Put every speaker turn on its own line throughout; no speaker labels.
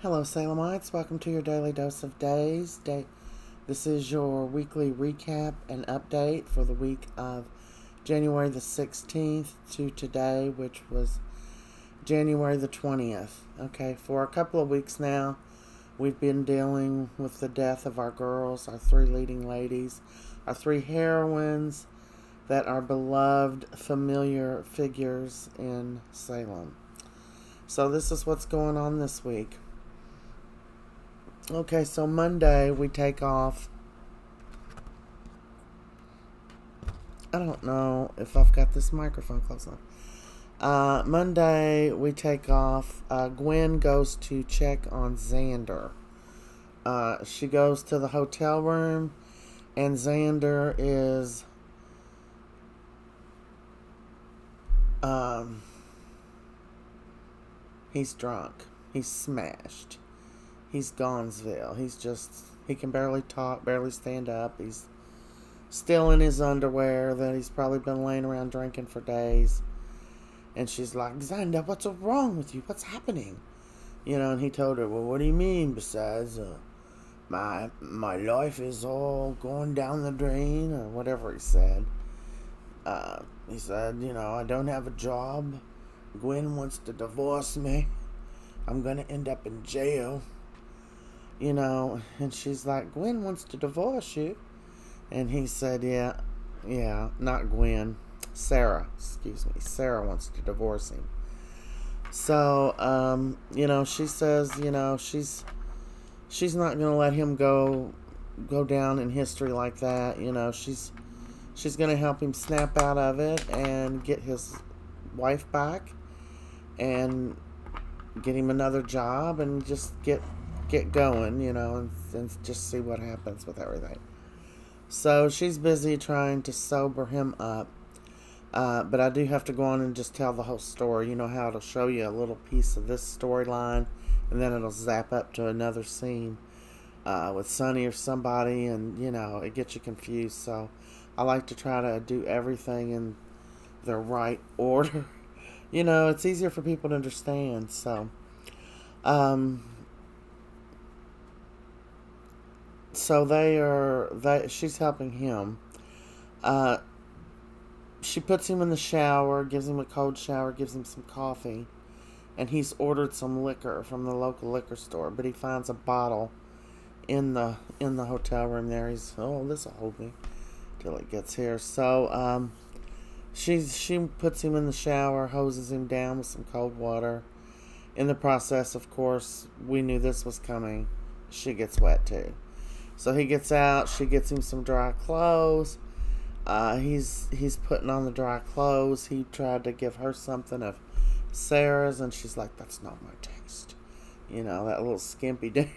Hello, Salemites. Welcome to your daily dose of days. This is your weekly recap and update for the week of January the 16th to today, which was January the 20th. Okay, for a couple of weeks now, we've been dealing with the death of our girls, our three leading ladies, our three heroines that are beloved, familiar figures in Salem. So, this is what's going on this week. Okay, so Monday we take off. I don't know if I've got this microphone close enough. Monday we take off. Gwen goes to check on Xander. She goes to the hotel room, and Xander is he's drunk. He's smashed. He's Gonzville. He can barely talk, barely stand up. He's still in his underwear that he's probably been laying around drinking for days. And she's like, Xander, what's wrong with you? What's happening? And he told her, well, what do you mean besides my life is all going down the drain, or whatever he said. He said, I don't have a job. Gwen wants to divorce me. I'm going to end up in jail. And she's like, Gwen wants to divorce you. And he said, yeah, not Gwen. Sarah wants to divorce him. So, she says, she's not going to let him go down in history like that. She's going to help him snap out of it and get his wife back and get him another job and just get going, and just see what happens with everything. So she's busy trying to sober him up. But I do have to go on and just tell the whole story. You know how it'll show you a little piece of this storyline, and then it'll zap up to another scene with Sonny or somebody, and, it gets you confused. So I like to try to do everything in the right order. It's easier for people to understand. So, she's helping him. She puts him in the shower, gives him a cold shower, gives him some coffee, and he's ordered some liquor from the local liquor store, but he finds a bottle in the hotel room there. This'll hold me till it gets here. So she puts him in the shower, hoses him down with some cold water. In the process, of course, we knew this was coming. She gets wet too. So he gets out, she gets him some dry clothes. He's putting on the dry clothes. He tried to give her something of Sarah's, and she's like, that's not my taste. That little skimpy dude.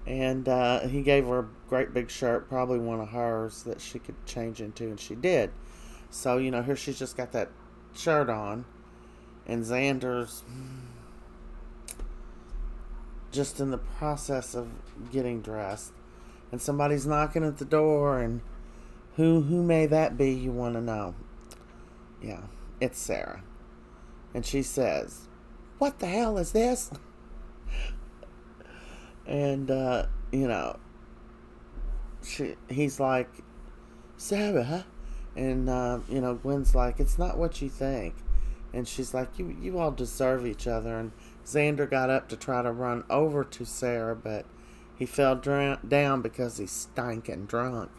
And he gave her a great big shirt, probably one of hers, that she could change into, and she did. So, here she's just got that shirt on, and Xander's just in the process of getting dressed, and somebody's knocking at the door, and who may that be, you want to know? Yeah, it's Sarah. And she says, what the hell is this? And he's like, Sarah. And Gwen's like, it's not what you think. And she's like, you all deserve each other. And Xander got up to try to run over to Sarah, but he fell down because he's stinking drunk.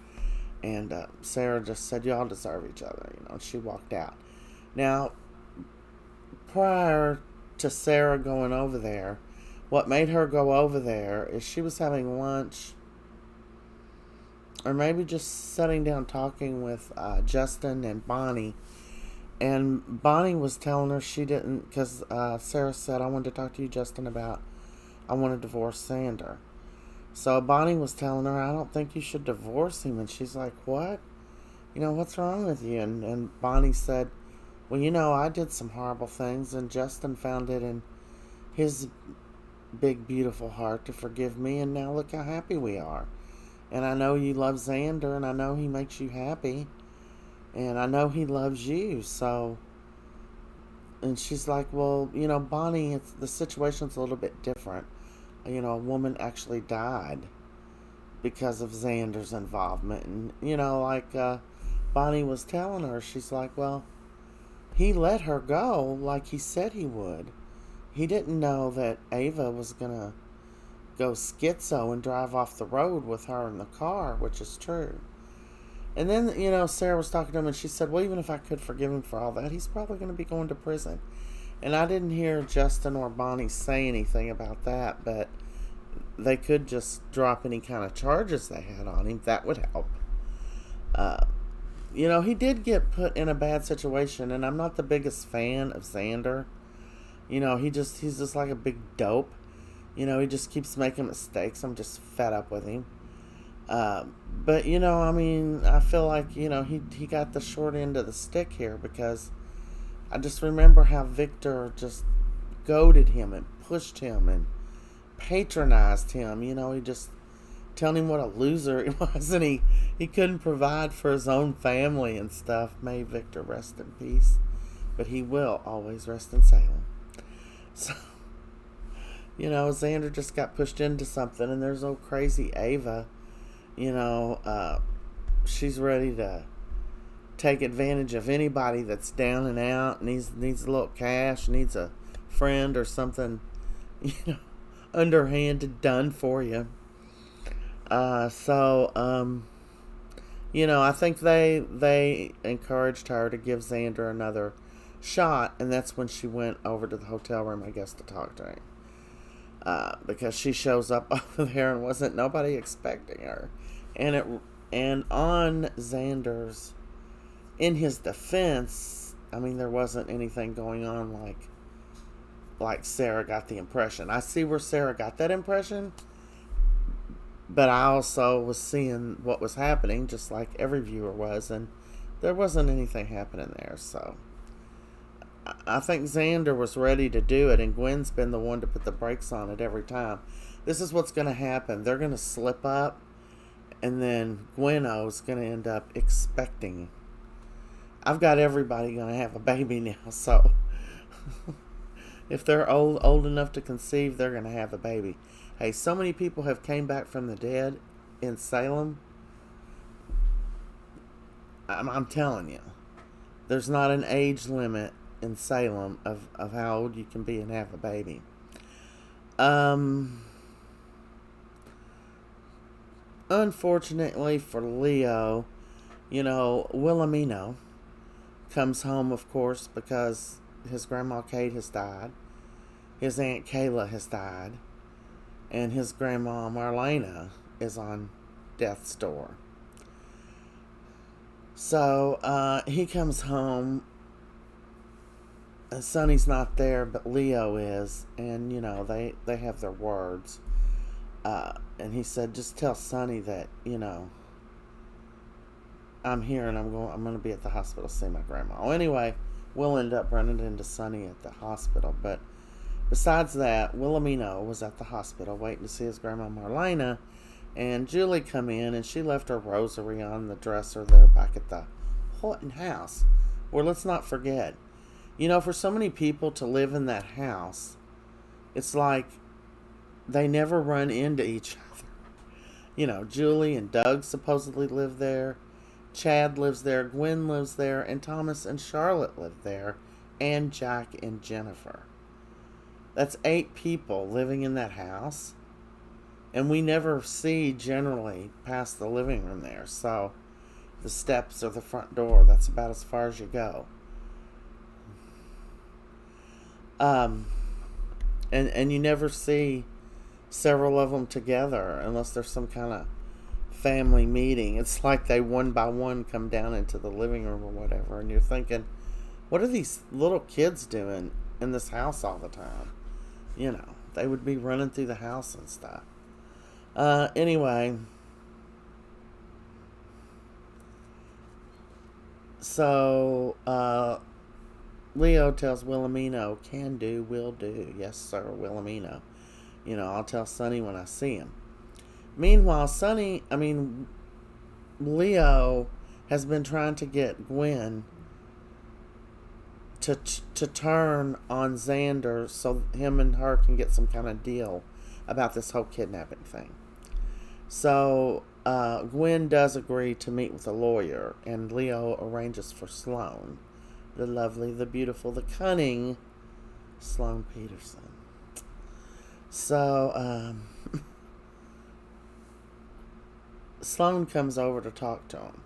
And Sarah just said, y'all deserve each other, and she walked out. Now, prior to Sarah going over there, what made her go over there is she was having lunch, or maybe just sitting down talking with Justin and Bonnie. And Bonnie was telling her she didn't, because Sarah said, I wanted to talk to you, Justin, about I want to divorce Xander. So Bonnie was telling her, I don't think you should divorce him. And she's like, what? What's wrong with you? And Bonnie said, well, I did some horrible things, and Justin found it in his big, beautiful heart to forgive me, and now look how happy we are. And I know you love Xander, and I know he makes you happy, and I know he loves you, so and she's like, well, Bonnie, the situation's a little bit different. A woman actually died because of Xander's involvement. And, Bonnie was telling her, she's like, well, he let her go like he said he would. He didn't know that Ava was going to go schizo and drive off the road with her in the car, which is true. And then, Sarah was talking to him and she said, well, even if I could forgive him for all that, he's probably going to be going to prison. And I didn't hear Justin or Bonnie say anything about that, but they could just drop any kind of charges they had on him. That would help. He did get put in a bad situation, and I'm not the biggest fan of Xander. He's just like a big dope. He just keeps making mistakes. I'm just fed up with him. But, I feel like, he got the short end of the stick here, because I just remember how Victor just goaded him and pushed him and patronized him. He just telling him what a loser he was, and he couldn't provide for his own family and stuff. May Victor rest in peace, but he will always rest in Salem. So, Xander just got pushed into something, and there's old crazy Ava. She's ready to take advantage of anybody that's down and out, needs a little cash, needs a friend or something, underhanded done for you. I think they encouraged her to give Xander another shot, and that's when she went over to the hotel room, I guess, to talk to him. Because she shows up over there and wasn't nobody expecting her. And on Xander's, in his defense, there wasn't anything going on like Sarah got the impression. I see where Sarah got that impression, but I also was seeing what was happening, just like every viewer was, and there wasn't anything happening there. So I think Xander was ready to do it, and Gwen's been the one to put the brakes on it every time. This is what's going to happen. They're going to slip up, and then Gweno's going to end up expecting. I've got everybody going to have a baby now, so if they're old enough to conceive, they're going to have a baby. Hey, so many people have came back from the dead in Salem. I'm telling you, there's not an age limit in Salem of how old you can be and have a baby. Unfortunately for Leo, Wilhelmino comes home, of course, because his grandma Kate has died, his Aunt Kayla has died, and his grandma Marlena is on death's door. So he comes home, and Sonny's not there, but Leo is, and they have their words. And he said, just tell Sonny that I'm here and I'm going to be at the hospital to see my grandma. Well, anyway, we'll end up running into Sonny at the hospital. But besides that, Wilhelmino was at the hospital waiting to see his grandma Marlena, and Julie come in, and she left her rosary on the dresser there back at the Horton house. Where, let's not forget, for so many people to live in that house, it's like they never run into each other. Julie and Doug supposedly live there. Chad lives there. Gwen lives there. And Thomas and Charlotte live there. And Jack and Jennifer. That's 8 people living in that house. And we never see generally past the living room there. So the steps or the front door, that's about as far as you go. And you never see several of them together unless there's some kind of family meeting. It's like they one by one come down into the living room or whatever, and you're thinking, what are these little kids doing in this house all the time? They would be running through the house and stuff. Anyway, so Leo tells Wilhelmino, can do, will do. Yes, sir, Wilhelmino. I'll tell Sonny when I see him. Meanwhile, Leo has been trying to get Gwen to turn on Xander so him and her can get some kind of deal about this whole kidnapping thing. So Gwen does agree to meet with a lawyer, and Leo arranges for Sloane, the lovely, the beautiful, the cunning Sloane Peterson. So Sloane comes over to talk to him.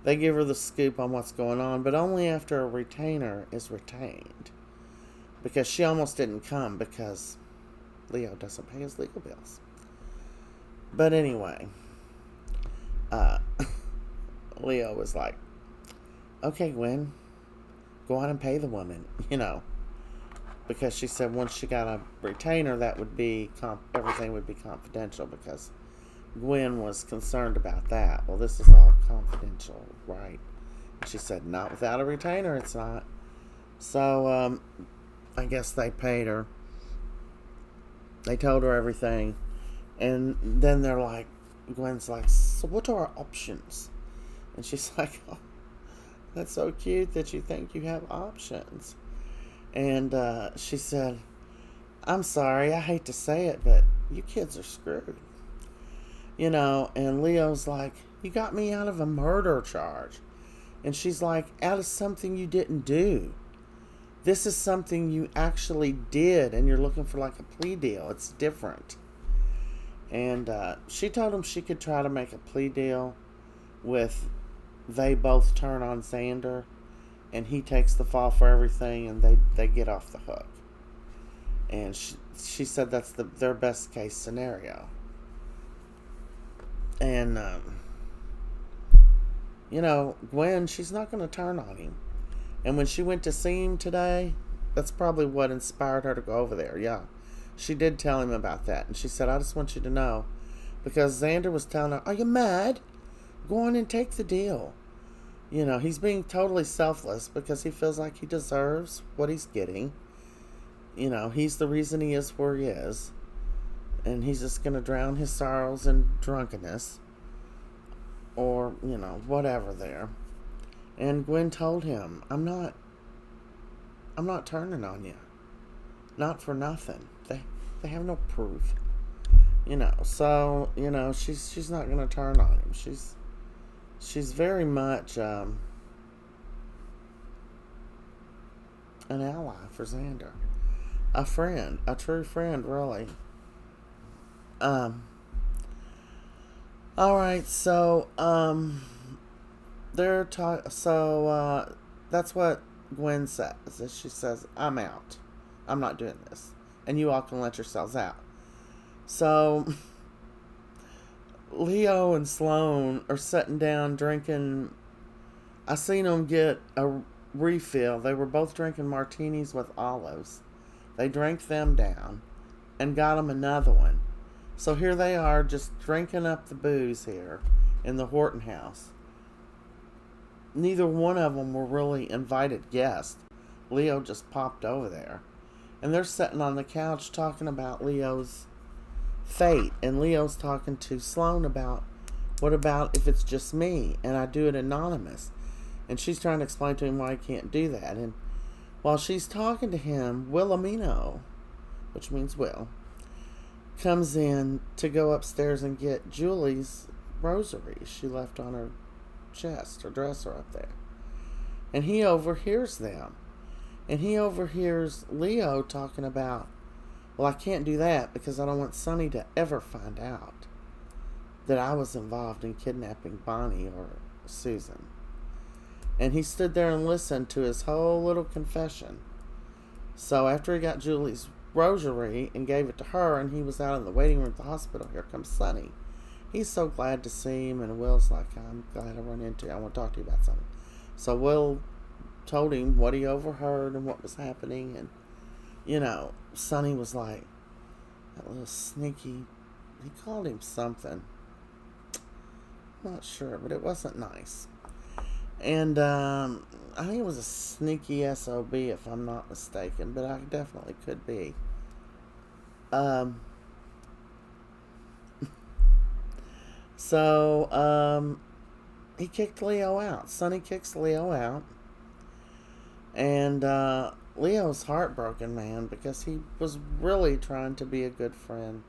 They give her the scoop on what's going on, but only after a retainer is retained. Because she almost didn't come because Leo doesn't pay his legal bills. But anyway, Leo was like, okay, Gwen, go on and pay the woman, Because she said once she got a retainer, that would be, everything would be confidential because Gwen was concerned about that. Well, this is all confidential, right? She said, not without a retainer, it's not. So, I guess they paid her. They told her everything. And then they're like, Gwen's like, so what are our options? And she's like, oh, that's so cute that you think you have options. And she said, I'm sorry, I hate to say it, but you kids are screwed. And Leo's like, you got me out of a murder charge. And she's like, out of something you didn't do. This is something you actually did, and you're looking for like a plea deal. It's different. And she told him she could try to make a plea deal with they both turn on Xander, and he takes the fall for everything, and they get off the hook. And she said that's their best case scenario. And, Gwen, she's not going to turn on him. And when she went to see him today, that's probably what inspired her to go over there. Yeah, she did tell him about that. And she said, I just want you to know. Because Xander was telling her, are you mad? Go on and take the deal. He's being totally selfless because he feels like he deserves what he's getting. He's the reason he is where he is. And he's just going to drown his sorrows in drunkenness. Or, whatever there. And Gwen told him, I'm not turning on you. Not for nothing. They have no proof. So, she's not going to turn on him. She's very much an ally for Xander. A friend. A true friend, really. Alright, so, that's what Gwen says. She says, I'm out. I'm not doing this. And you all can let yourselves out. So, Leo and Sloane are sitting down drinking. I seen them get a refill. They were both drinking martinis with olives. They drank them down and got them another one. So here they are just drinking up the booze here in the Horton house. Neither one of them were really invited guests. Leo just popped over there. And they're sitting on the couch talking about Leo's fate. And Leo's talking to Sloane about, what about if it's just me and I do it anonymous? And she's trying to explain to him why he can't do that. And while she's talking to him, Wilhelmino, which means Will, comes in to go upstairs and get Julie's rosary she left on her chest, her dresser up there. And he overhears them. And he overhears Leo talking about, well, I can't do that because I don't want Sonny to ever find out that I was involved in kidnapping Bonnie or Susan. And he stood there and listened to his whole little confession. So after he got Julie's rosary and gave it to her, and he was out in the waiting room at the hospital, here comes Sonny. He's so glad to see him, and Will's like, I'm glad I run into you. I want to talk to you about something. So Will told him what he overheard and what was happening, and Sonny was like, that little sneaky, he called him something. I'm not sure, but it wasn't nice. And I think it was a sneaky SOB, if I'm not mistaken, but I definitely could be. So he kicked Leo out. Sonny kicks Leo out. And Leo's heartbroken, man, because he was really trying to be a good friend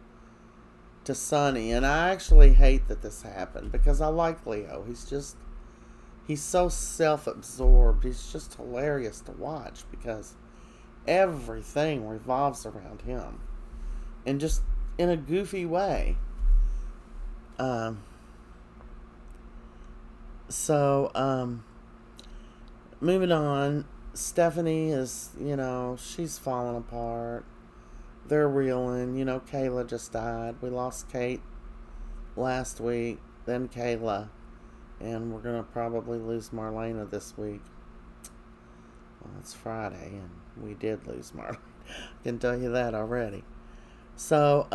to Sonny. And I actually hate that this happened because I like Leo. He's so self absorbed. He's just hilarious to watch because everything revolves around him. And just in a goofy way. Um, so, moving on, Stephanie is, she's falling apart. They're reeling. Kayla just died. We lost Kate last week, then Kayla, and we're going to probably lose Marlena this week. Well, it's Friday, and we did lose Marlena. I can tell you that already. So,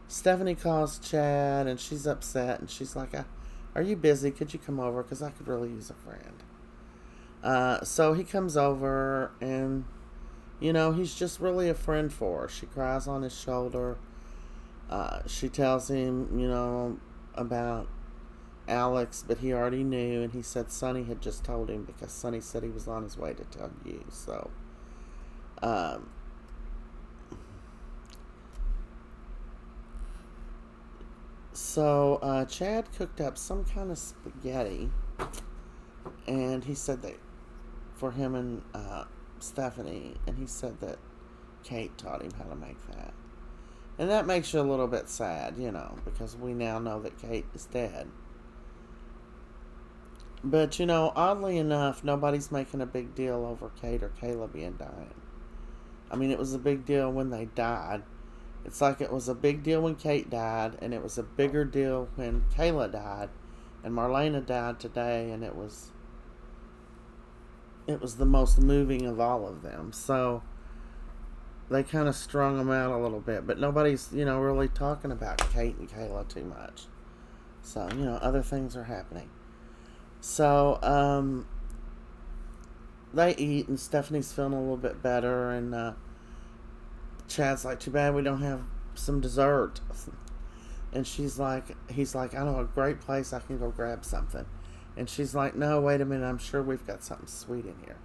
Stephanie calls Chad, and she's upset, and she's like, are you busy? Could you come over? Because I could really use a friend. So he comes over, and, he's just really a friend for her. She cries on his shoulder. She tells him, about Alex, but he already knew, and he said Sonny had just told him because Sonny said he was on his way to tell you. Um, So Chad cooked up some kind of spaghetti, and he said that for him and Stephanie, and he said that Kate taught him how to make that. And that makes you a little bit sad, because we now know that Kate is dead. But, oddly enough, nobody's making a big deal over Kate or Kayla being dying. I mean, it was a big deal when they died. It's like it was a big deal when Kate died, and it was a bigger deal when Kayla died, and Marlena died today, and it was the most moving of all of them. So they kind of strung them out a little bit, but nobody's, really talking about Kate and Kayla too much. So, other things are happening. So, they eat, and Stephanie's feeling a little bit better, and Chad's like, too bad we don't have some dessert. And he's like, I know a great place I can go grab something. And she's like, no, wait a minute, I'm sure we've got something sweet in here.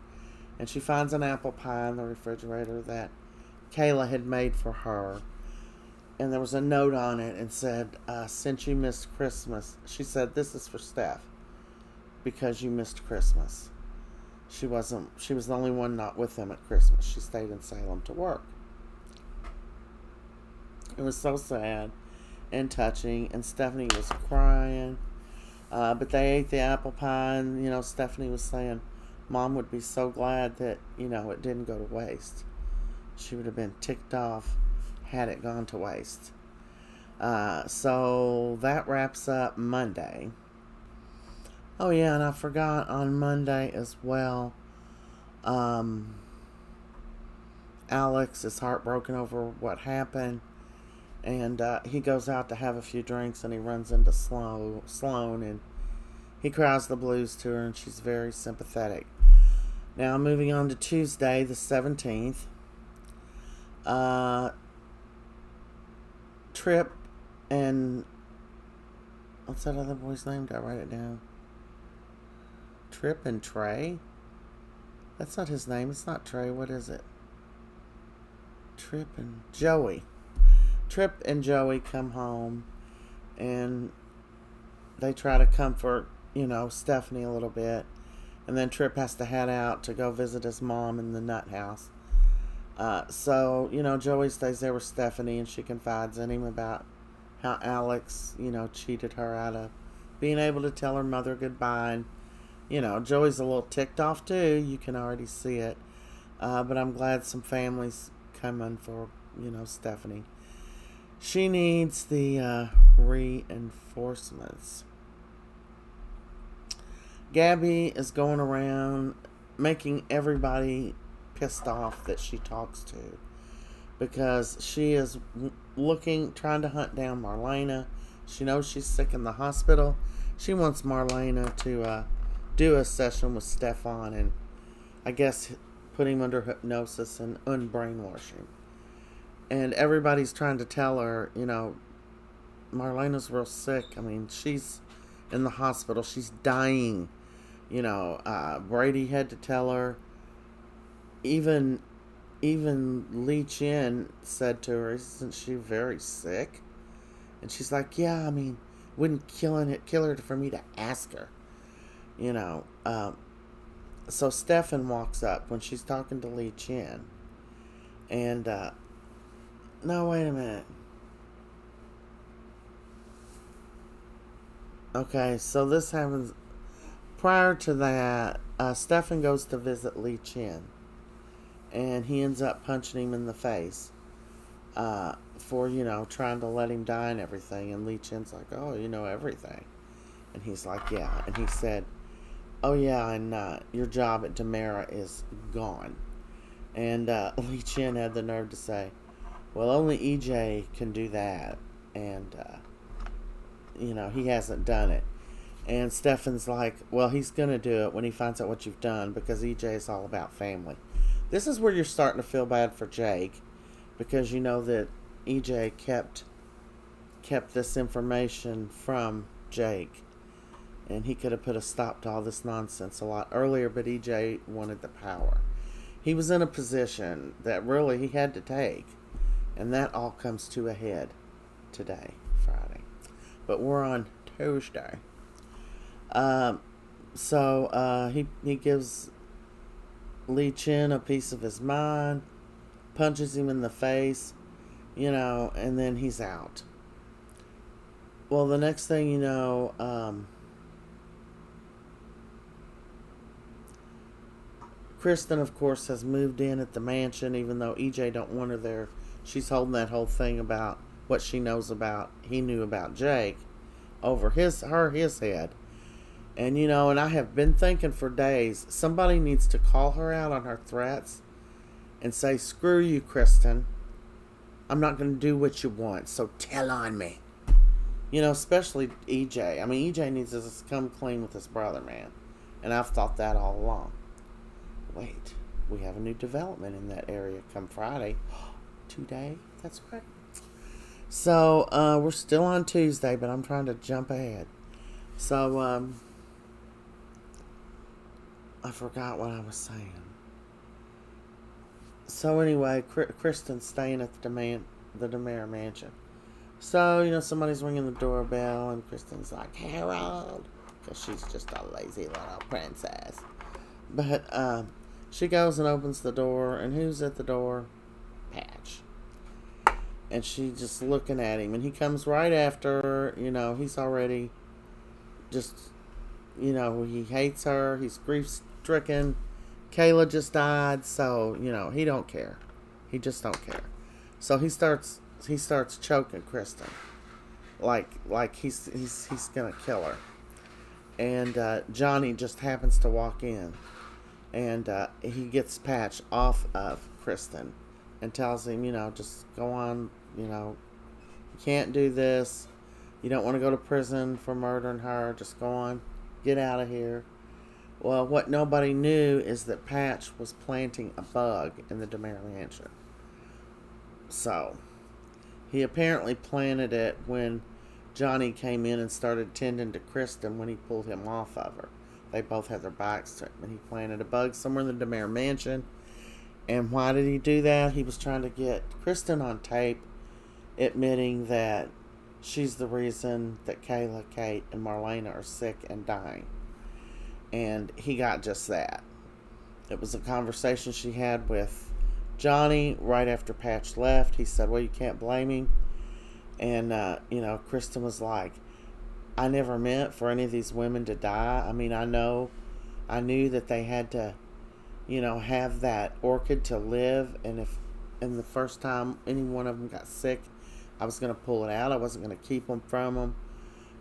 And she finds an apple pie in the refrigerator that Kayla had made for her. And there was a note on it and said, since you missed Christmas, she said, this is for Steph, because you missed Christmas. She was the only one not with them at Christmas. She stayed in Salem to work. It was so sad and touching, and Stephanie was crying. But they ate the apple pie, and, Stephanie was saying Mom would be so glad that, it didn't go to waste. She would have been ticked off had it gone to waste. So that wraps up Monday. Oh, yeah, and I forgot on Monday as well, Alex is heartbroken over what happened. And he goes out to have a few drinks, and he runs into Sloan, and he cries the blues to her, and she's very sympathetic. Now, moving on to Tuesday, the 17th. Trip and... What's that other boy's name? Did I write it down? Trip and Trey? That's not his name. It's not Trey. What is it? Trip and Joey. Trip and Joey come home, and they try to comfort, Stephanie a little bit. And then Trip has to head out to go visit his mom in the nut house. So, Joey stays there with Stephanie, and she confides in him about how Alex, cheated her out of being able to tell her mother goodbye. And, Joey's a little ticked off too. You can already see it. But I'm glad some families coming for, Stephanie. She needs the reinforcements. Gabby is going around making everybody pissed off that she talks to, because she is trying to hunt down Marlena. She knows she's sick in the hospital. She wants Marlena to do a session with Stefan and, I guess, put him under hypnosis and unbrainwash him. And everybody's trying to tell her, Marlena's real sick. I mean, she's in the hospital. She's dying. Brady had to tell her. Even Lee Chin said to her, "Isn't she very sick?" And she's like, "Yeah, I mean, wouldn't kill her for me to ask her." You know. So Stefan walks up when she's talking to Lee Chin, and no, wait a minute. Okay, so this happens. Prior to that, Stefan goes to visit Lee Chin, and he ends up punching him in the face for, trying to let him die and everything. And Lee Chin's like, "Oh, you know everything." And he's like, "Yeah." And he said, "Oh, yeah, and your job at Demera is gone." And Lee Chin had the nerve to say, "Well, only EJ can do that." And, he hasn't done it. And Stefan's like, "Well, he's going to do it when he finds out what you've done, because EJ is all about family." This is where you're starting to feel bad for Jake, because you know that EJ kept this information from Jake, and he could have put a stop to all this nonsense a lot earlier, but EJ wanted the power. He was in a position that really he had to take, and that all comes to a head today, Friday. But we're on Tuesday. So he gives Lee Chin a piece of his mind, punches him in the face, and then he's out. Well, the next thing you know, Kristen, of course, has moved in at the mansion, even though EJ don't want her there. She's holding that whole thing about what he knew about Jake over his head. And, and I have been thinking for days, somebody needs to call her out on her threats and say, "Screw you, Kristen. I'm not going to do what you want, so tell on me." Especially EJ. I mean, EJ needs to come clean with his brother, man. And I've thought that all along. Wait, we have a new development in that area come Friday. Today? That's right. So, we're still on Tuesday, but I'm trying to jump ahead. So, I forgot what I was saying. So anyway, Kristen's staying at the Demera mansion. So, somebody's ringing the doorbell, and Kristen's like, "Harold," because she's just a lazy little princess. But she goes and opens the door, and who's at the door? Patch. And she's just looking at him, and he comes right after her. He's already just, he hates her. He's grief-stricken. Kayla just died, so, he don't care. He just don't care. So he starts choking Kristen. Like he's gonna kill her. And Johnny just happens to walk in. And he gets Patch off of Kristen and tells him, just go on, you can't do this. You don't want to go to prison for murdering her. Just go on. Get out of here. Well, what nobody knew is that Patch was planting a bug in the Demera mansion. So, he apparently planted it when Johnny came in and started tending to Kristen when he pulled him off of her. They both had their backs to him, and he planted a bug somewhere in the Demera mansion. And why did he do that? He was trying to get Kristen on tape admitting that she's the reason that Kayla, Kate, and Marlena are sick and dying. And he got just that. It was a conversation she had with Johnny right after Patch left. He said, "Well, you can't blame him." And, Kristen was like, "I never meant for any of these women to die. I mean, I knew that they had to, have that orchid to live. And if the first time any one of them got sick, I was going to pull it out. I wasn't going to keep them from them.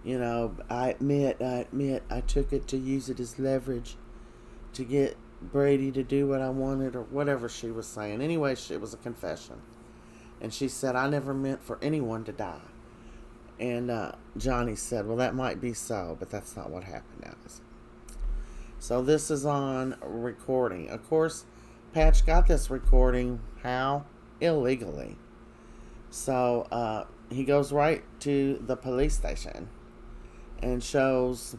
I admit, I took it to use it as leverage to get Brady to do what I wanted," or whatever she was saying. Anyway, it was a confession. And she said, "I never meant for anyone to die." And Johnny said, "Well, that might be so, but that's not what happened now, is it?" So this is on recording. Of course, Patch got this recording, how? Illegally. So he goes right to the police station and shows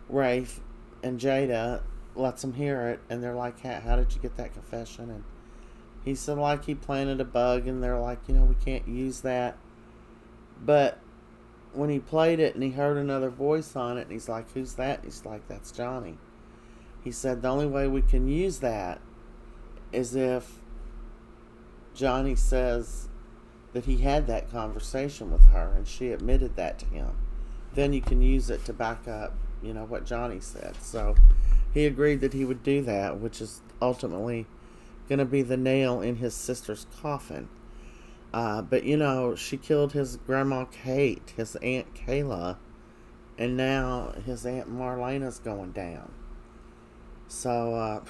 Rafe and Jada lets him hear it, and they're like, how did you get that confession? And he said, like, he planted a bug, and they're like, we can't use that. But when he played it and he heard another voice on it, and he's like, who's that? He's like, that's Johnny. He said, the only way we can use that is if Johnny says that he had that conversation with her and she admitted that to him. Then you can use it to back up, what Johnny said. So he agreed that he would do that, which is ultimately going to be the nail in his sister's coffin. But she killed his grandma Kate, his Aunt Kayla, and now his Aunt Marlena's going down. So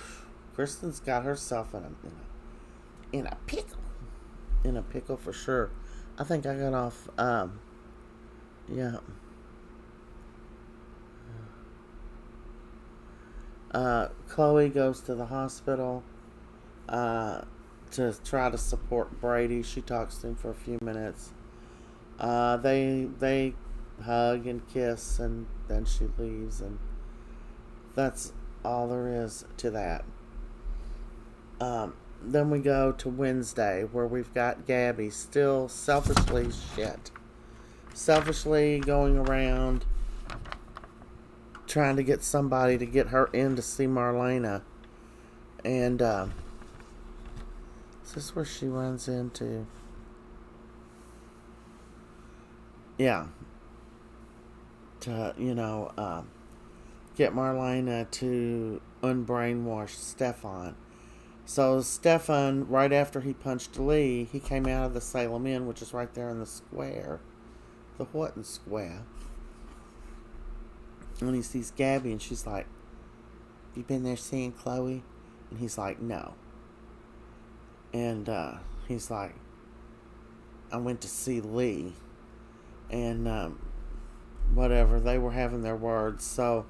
Kristen's got herself in a pickle. In a pickle for sure. I think I got off, yeah. Chloe goes to the hospital to try to support Brady. She talks to him for a few minutes. They hug and kiss, and then she leaves, and that's all there is to that. Then we go to Wednesday, where we've got Gabby still selfishly going around trying to get somebody to get her in to see Marlena. And is this where she runs into? Yeah. To, get Marlena to unbrainwash Stefan. So Stefan, right after he punched Lee, he came out of the Salem Inn, which is right there in the square. The Wharton Square. And he sees Gabby, and she's like, you been there seeing Chloe? And he's like, no. And he's like, I went to see Lee. And whatever, they were having their words. So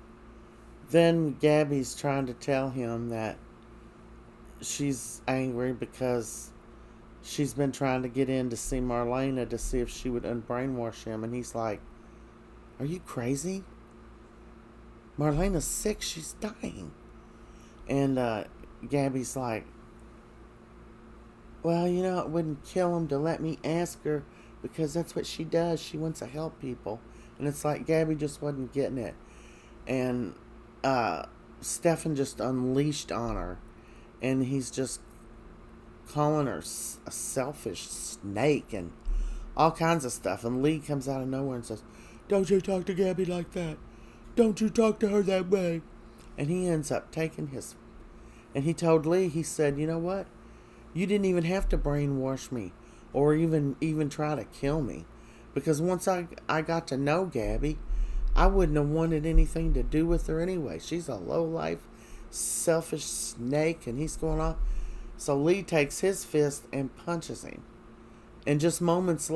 then Gabby's trying to tell him that she's angry because she's been trying to get in to see Marlena to see if she would unbrainwash him. And he's like, are you crazy? Marlena's sick. She's dying. And Gabby's like, well, it wouldn't kill him to let me ask her, because that's what she does. She wants to help people. And it's like Gabby just wasn't getting it. And Stefan just unleashed on her. And he's just calling her a selfish snake and all kinds of stuff. And Lee comes out of nowhere and says, don't you talk to Gabby like that. Don't you talk to her that way. And he ends up taking his... And he told Lee, he said, you know what? You didn't even have to brainwash me or even try to kill me. Because once I got to know Gabby, I wouldn't have wanted anything to do with her anyway. She's a low-life, selfish snake, and he's going off. So Lee takes his fist and punches him. And just moments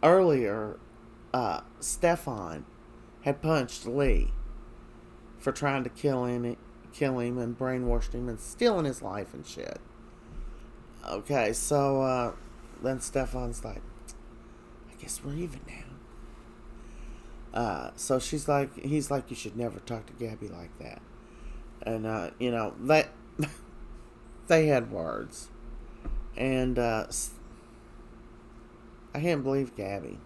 earlier, Stefan had punched Lee for trying to kill him and brainwashed him and stealing his life and shit. Okay, so then Stefan's like, I guess we're even now. So he's like, you should never talk to Gabby like that. And they had words. And I can't believe Gabby.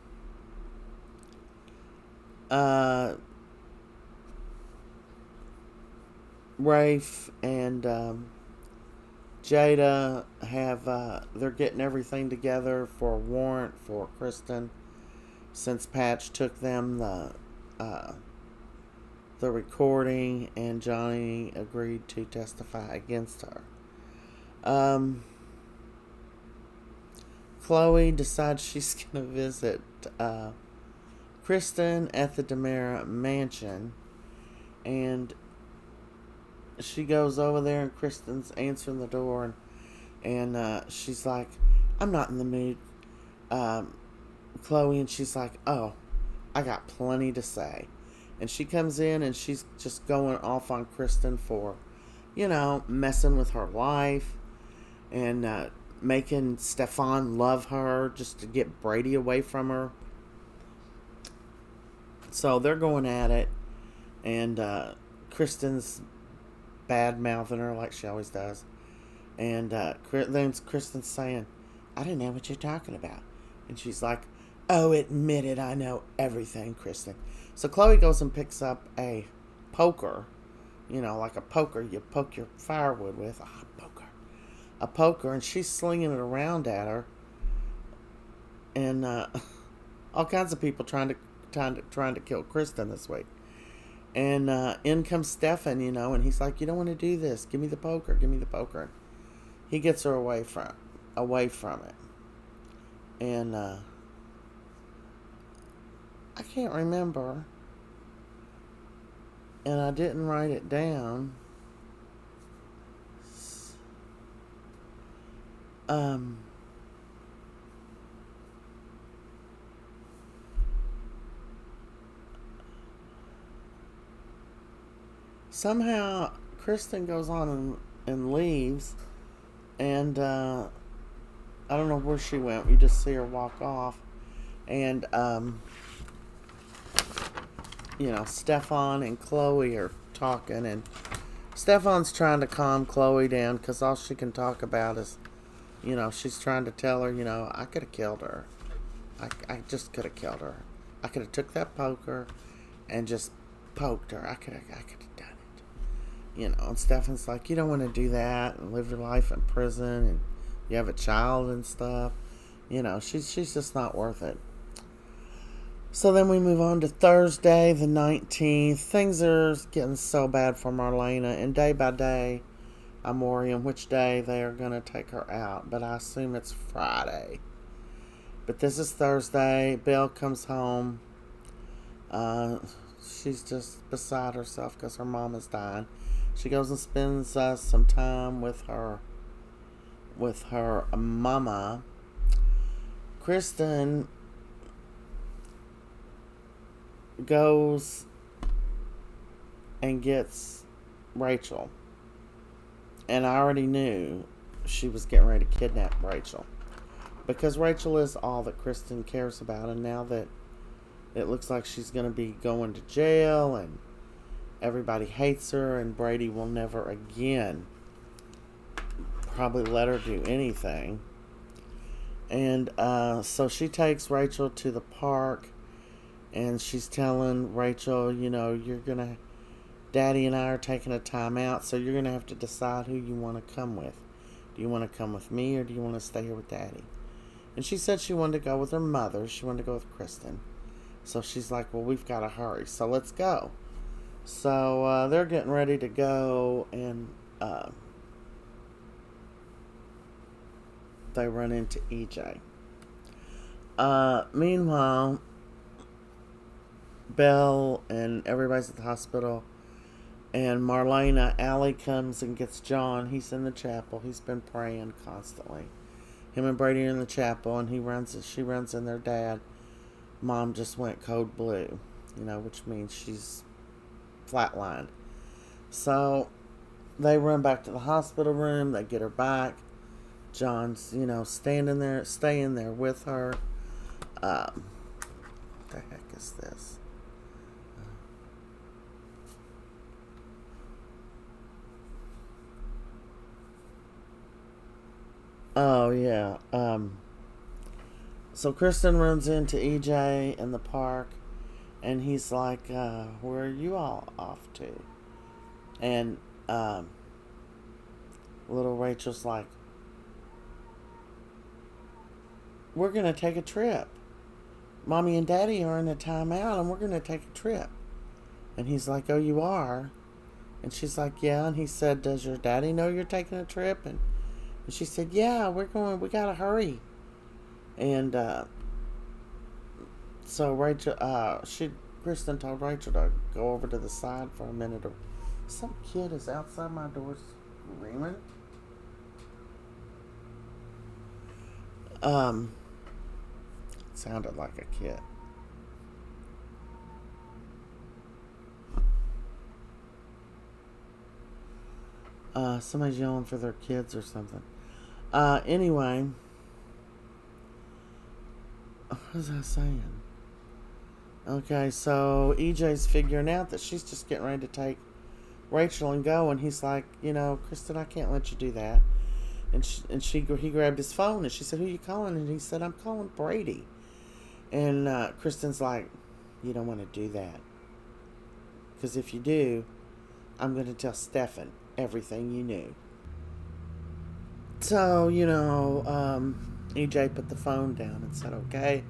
Rafe and Jada they're getting everything together for a warrant for Kristen, since Patch took them the recording and Johnny agreed to testify against her. Chloe decides she's gonna visit Kristen at the DeMera mansion, and she goes over there, and Kristen's answering the door, and she's like, I'm not in the mood, Chloe, and she's like, oh, I got plenty to say. And she comes in, and she's just going off on Kristen for, messing with her life, and making Stefan love her just to get Brady away from her. So they're going at it, and Kristen's bad mouthing her like she always does. And then Kristen's saying, I don't know what you're talking about. And she's like, oh, admit it, I know everything, Kristen. So Chloe goes and picks up a poker, like a poker you poke your firewood with, a poker, and she's slinging it around at her, and all kinds of people trying to kill Kristen this week. And in comes Stefan, and he's like, you don't want to do this. Give me the poker. Give me the poker. He gets her away from it. And I can't remember. And I didn't write it down. Somehow Kristen goes on and leaves, and I don't know where she went. You just see her walk off, and Stefan and Chloe are talking, and Stefan's trying to calm Chloe down because all she can talk about is, she's trying to tell her, I could have killed her. I just could have killed her. I could have took that poker and just poked her. I could have done it. And Stefan's like, you don't want to do that and live your life in prison, and you have a child and stuff. She's just not worth it. So then we move on to Thursday, the 19th. Things are getting so bad for Marlena, and day by day, I'm worrying which day they are going to take her out, but I assume it's Friday. But this is Thursday. Belle comes home. She's just beside herself because her mom is dying. She goes and spends some time with her mama. Kristen goes and gets Rachel. And I already knew she was getting ready to kidnap Rachel. Because Rachel is all that Kristen cares about. And now that it looks like she's going to be going to jail and everybody hates her, and Brady will never again probably let her do anything. And so she takes Rachel to the park, and she's telling Rachel, Daddy and I are taking a time out, so you're going to have to decide who you want to come with. Do you want to come with me, or do you want to stay here with Daddy? And she said she wanted to go with her mother. She wanted to go with Kristen. So she's like, well, we've got to hurry, so let's go. So they're getting ready to go, and they run into EJ. Meanwhile, Belle and everybody's at the hospital, and Marlena, Allie comes and gets John. He's in the chapel. He's been praying constantly. Him and Brady are in the chapel, and she runs in their dad. Mom just went code blue, which means she's flatlined. So they run back to the hospital room. They get her back. John's, staying there with her. What the heck is this? Oh, yeah. So Kristen runs into EJ in the park, and he's like, where are you all off to? And little Rachel's like, we're going to take a trip. Mommy and Daddy are in a timeout, and we're going to take a trip. And he's like, oh, you are? And she's like, yeah. And he said, does your daddy know you're taking a trip? And she said, yeah, we got to hurry. And so Kristen told Rachel to go over to the side for a minute. Some kid is outside my door screaming. Sounded like a kid. Somebody's yelling for their kids or something. Anyway, what was I saying? Okay, so EJ's figuring out that she's just getting ready to take Rachel and go, and he's like, Kristen, I can't let you do that. And he grabbed his phone, and she said, who you calling? And he said, I'm calling Brady. And Kristen's like, you don't want to do that. Because if you do, I'm going to tell Stefan everything you knew. So, EJ put the phone down and said, okay.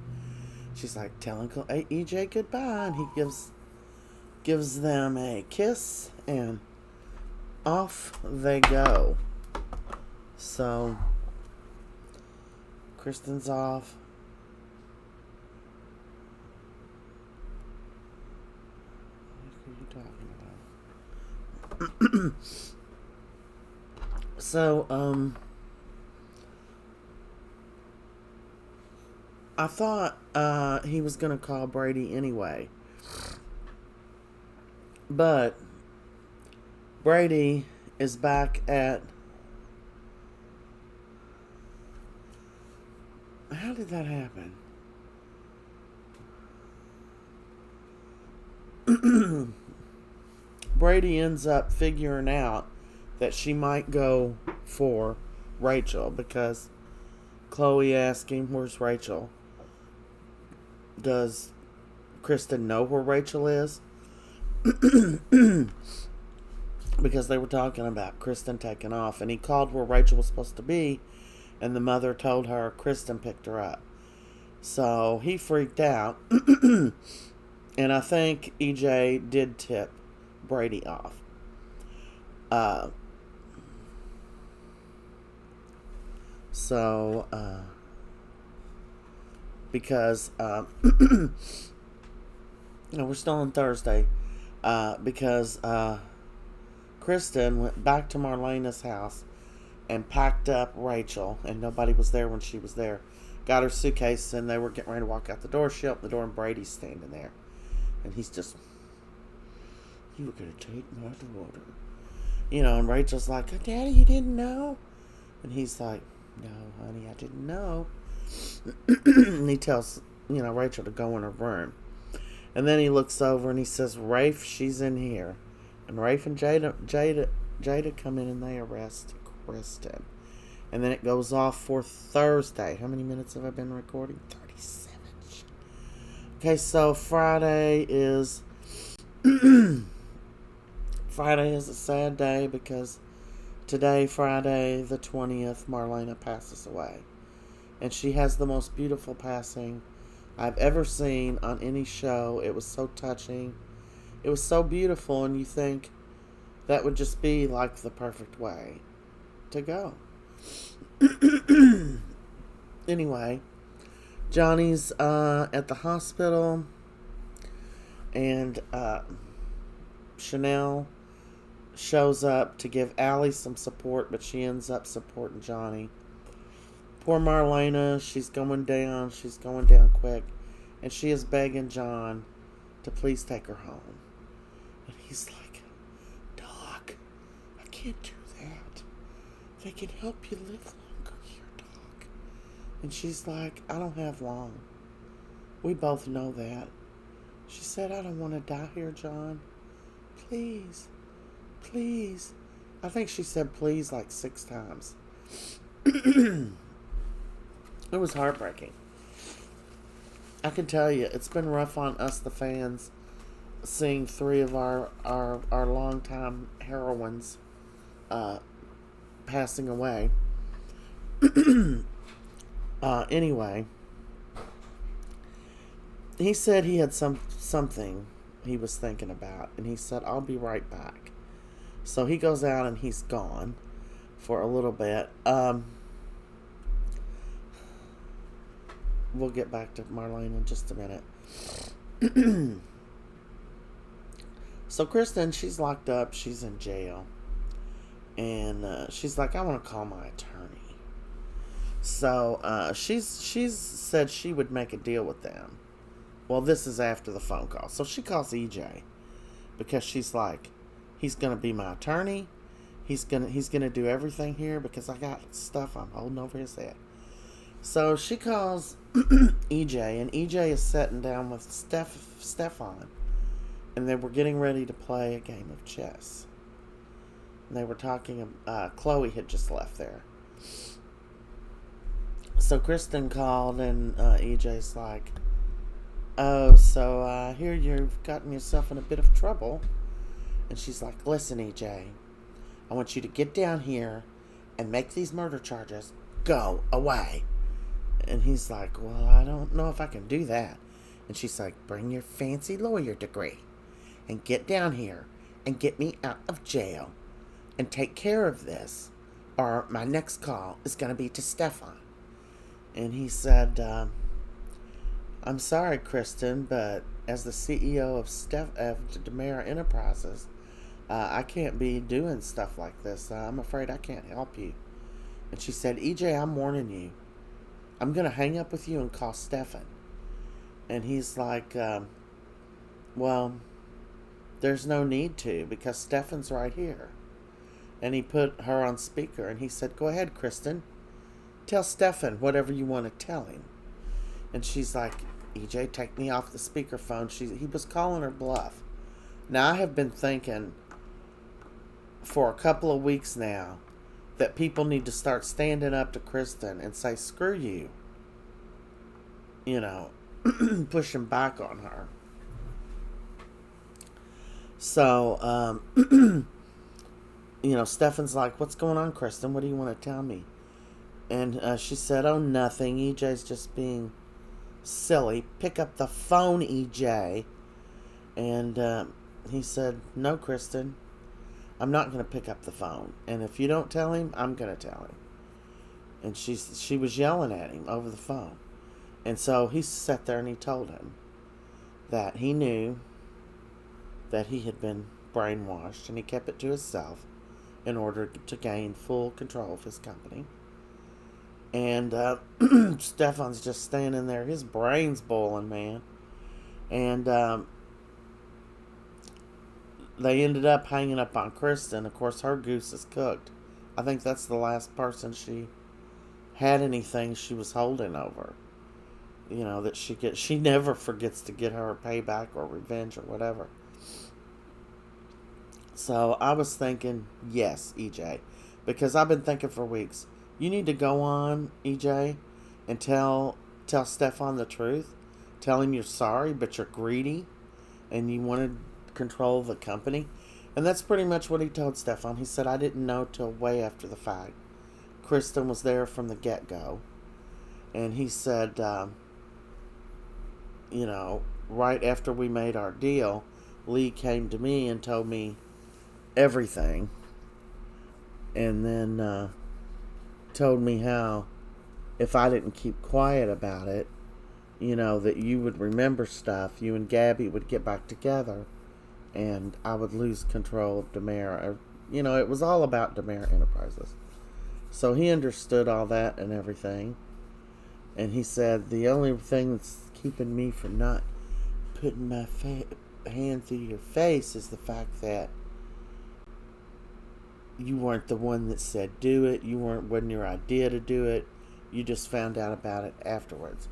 She's like, tell Uncle EJ goodbye. And he gives them a kiss, and off they go. So, Kristen's off. What are you talking about? So, I thought he was going to call Brady anyway. But Brady is back at... How did that happen? Brady ends up figuring out that she might go for Rachel because Chloe asked him, where's Rachel? Does Kristen know where Rachel is? Because they were talking about Kristen taking off, and he called where Rachel was supposed to be, and the mother told her Kristen picked her up. So he freaked out, and I think EJ did tip Brady off. Because we're still on Thursday, because Kristen went back to Marlena's house and packed up Rachel, and nobody was there when she was there. Got her suitcase, and they were getting ready to walk out the door. She opened the door, and Brady's standing there, and he's just, you were going to take my daughter. And Rachel's like, oh, Daddy, you didn't know? And he's like, no, honey, I didn't know. And he tells, Rachel to go in her room. And then he looks over and he says, Rafe, she's in here. And Rafe and Jada come in and they arrest Kristen. And then it goes off for Thursday. How many minutes have I been recording? 37. Okay, so Friday is a sad day because today, Friday the 20th, Marlena passes away. And she has the most beautiful passing I've ever seen on any show. It was so touching. It was so beautiful, and you think that would just be like the perfect way to go. Anyway, Johnny's at the hospital, and Chanel shows up to give Allie some support, but she ends up supporting Johnny. Poor Marlena, she's going down quick, and she is begging John to please take her home. And he's like, Doc, I can't do that. They can help you live longer here, Doc. And she's like, I don't have long. We both know that. She said, I don't want to die here, John. Please. Please. I think she said please like 6 times. It was heartbreaking. I can tell you, it's been rough on us, the fans, seeing 3 of our longtime heroines passing away. Anyway, he said he had something he was thinking about, and he said, I'll be right back. So he goes out and he's gone for a little bit. We'll get back to Marlene in just a minute. So Kristen, she's locked up. She's in jail. And she's like, I want to call my attorney. So she's said she would make a deal with them. Well, this is after the phone call. So she calls EJ because she's like, he's going to be my attorney. He's gonna do everything here because I got stuff I'm holding over his head. So she calls EJ, and EJ is sitting down with Stefan, and they were getting ready to play a game of chess. And they were talking, Chloe had just left there. So Kristen called, and EJ's like, oh, so I hear you've gotten yourself in a bit of trouble. And she's like, listen, EJ, I want you to get down here and make these murder charges go away. And he's like, well, I don't know if I can do that. And she's like, bring your fancy lawyer degree and get down here and get me out of jail and take care of this, or my next call is going to be to Stefan. And he said, I'm sorry, Kristen, but as the CEO of Demera Enterprises, I can't be doing stuff like this. I'm afraid I can't help you. And she said, EJ, I'm warning you. I'm going to hang up with you and call Stefan. And he's like, well, there's no need to, because Stefan's right here. And he put her on speaker, and he said, go ahead, Kristen. Tell Stefan whatever you want to tell him. And she's like, EJ, take me off the speakerphone. He was calling her bluff. Now, I have been thinking for a couple of weeks now that people need to start standing up to Kristen and say, screw you. You know, pushing back on her. So, you know, Stefan's like, what's going on, Kristen? What do you want to tell me? And she said, oh, nothing. EJ's just being silly. Pick up the phone, EJ. And he said, no, Kristen, I'm not going to pick up the phone. And if you don't tell him, I'm going to tell him. And she was yelling at him over the phone. And so he sat there and he told him that he knew that he had been brainwashed, and he kept it to himself in order to gain full control of his company. And Stefan's just standing there, his brain's boiling, man. And they ended up hanging up on Kristen. Of course, her goose is cooked. I think that's the last person she had anything she was holding over. You know, that she never forgets to get her payback or revenge or whatever. So I was thinking, yes, EJ, because I've been thinking for weeks, you need to go on, EJ, and tell Stefan the truth. Tell him you're sorry, but you're greedy, and you want to control the company. And that's pretty much what he told Stefan. He said, I didn't know till way after the fact. Kristen was there from the get-go. And he said, you know, right after we made our deal, Lee came to me and told me everything. And then told me how if I didn't keep quiet about it, you know, that you would remember stuff. You and Gabby would get back together, and I would lose control of Demera. You know, it was all about Demera Enterprises. So he understood all that and everything. And he said, the only thing that's keeping me from not putting my hand through your face is the fact that you weren't the one that said do it. Wasn't your idea to do it. You just found out about it afterwards.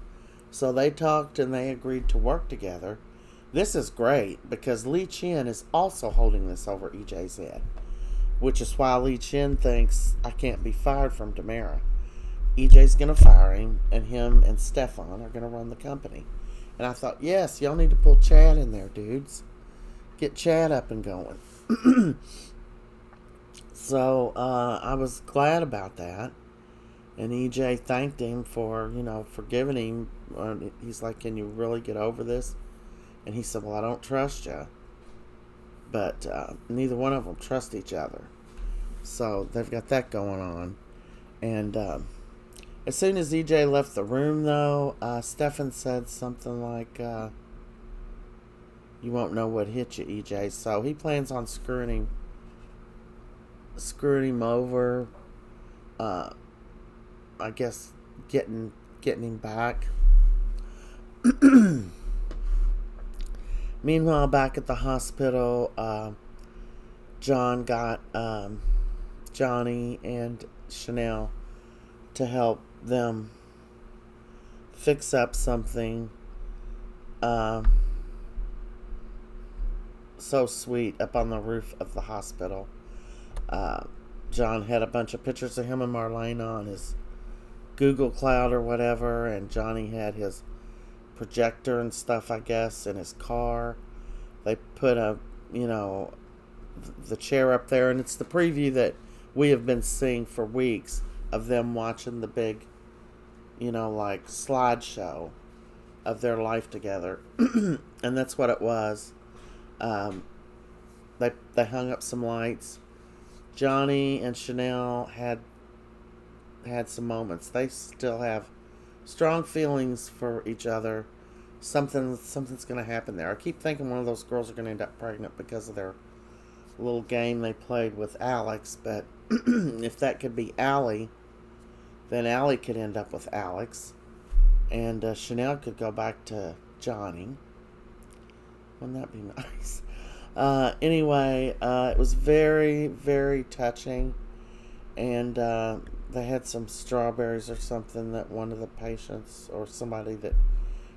So they talked and they agreed to work together. This is great because Lee Chin is also holding this over EJ's head, which is why Lee Chin thinks I can't be fired from Demera. EJ's going to fire him, and him and Stefan are going to run the company. And I thought, yes, y'all need to pull Chad in there, dudes. Get Chad up and going. So I was glad about that. And EJ thanked him for, you know, forgiving him. He's like, can you really get over this? And he said, well, I don't trust you. But neither one of them trust each other. So they've got that going on. And as soon as EJ left the room, though, Stefan said something like, you won't know what hit you, EJ. So he plans on screwing him over. I guess getting him back. Meanwhile, back at the hospital, John got Johnny and Chanel to help them fix up something so sweet up on the roof of the hospital. Uh, John had a bunch of pictures of him and Marlena on his Google Cloud or whatever, and Johnny had his projector and stuff, I guess, in his car. They put the chair up there, and it's the preview that we have been seeing for weeks of them watching the big, like slideshow of their life together. And that's what it was. Um, they hung up some lights. Johnny and Chanel had some moments. They still have strong feelings for each other. Something's going to happen there. I keep thinking one of those girls are going to end up pregnant because of their little game they played with Alex. But if that could be Allie, then Allie could end up with Alex, and Chanel could go back to Johnny. Wouldn't that be nice? Anyway, it was very, very touching, and they had some strawberries or something that one of the patients or somebody that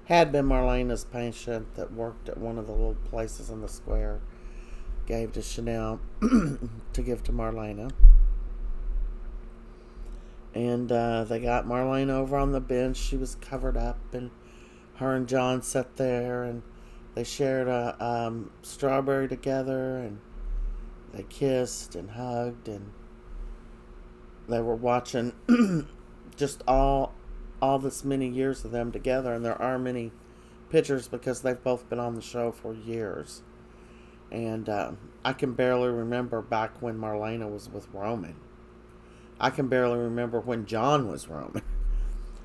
had been Marlena's patient that worked at one of the little places in the square gave to Chanel to give to Marlena. And they got Marlena over on the bench. She was covered up, and her and John sat there, and they shared a strawberry together, and they kissed and hugged, and they were watching just all this many years of them together. And there are many pictures because they've both been on the show for years. And I can barely remember back when Marlena was with Roman. I can barely remember when John was Roman.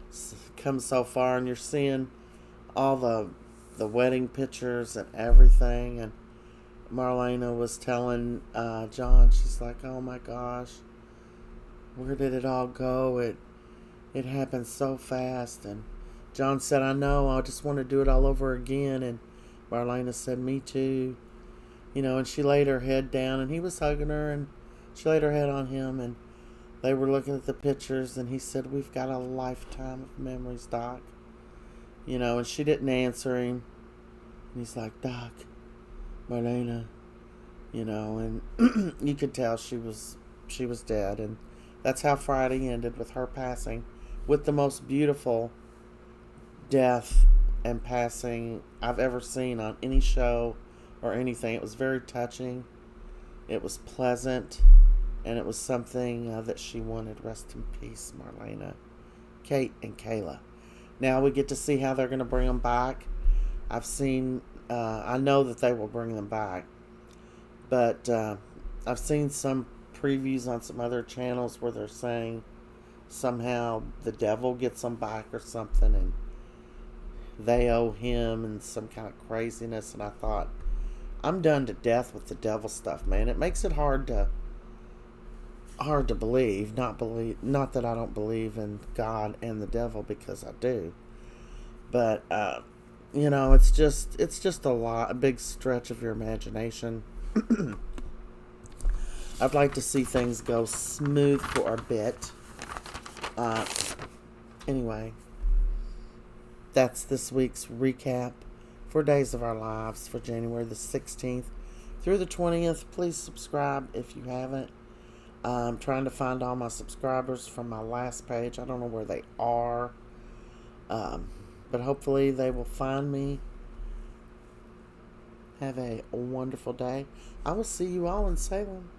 It's come so far, and you're seeing all the wedding pictures and everything. And Marlena was telling John, she's like, "Oh my gosh, where did it all go? It happened so fast." And John said, "I know, I just want to do it all over again." And Marlena said, "Me too." And she laid her head down, and he was hugging her, and she laid her head on him, and they were looking at the pictures, and he said, "We've got a lifetime of memories, Doc." And she didn't answer him. And he's like, "Doc, Marlena," and you could tell she was dead. And that's how Friday ended, with her passing, with the most beautiful death and passing I've ever seen on any show or anything. It was very touching. It was pleasant. And it was something that she wanted. Rest in peace, Marlena, Kate, and Kayla. Now we get to see how they're going to bring them back. I know that they will bring them back. But I've seen some previews on some other channels where they're saying somehow the devil gets them back or something, and they owe him and some kind of craziness. And I thought, I'm done to death with the devil stuff, man. It makes it hard to believe. Not that I don't believe in God and the devil, because I do. But it's just a big stretch of your imagination. I'd like to see things go smooth for a bit. Anyway, that's this week's recap for Days of Our Lives for January the 16th through the 20th. Please subscribe if you haven't. I'm trying to find all my subscribers from my last page. I don't know where they are. But hopefully they will find me. Have a wonderful day. I will see you all in Salem.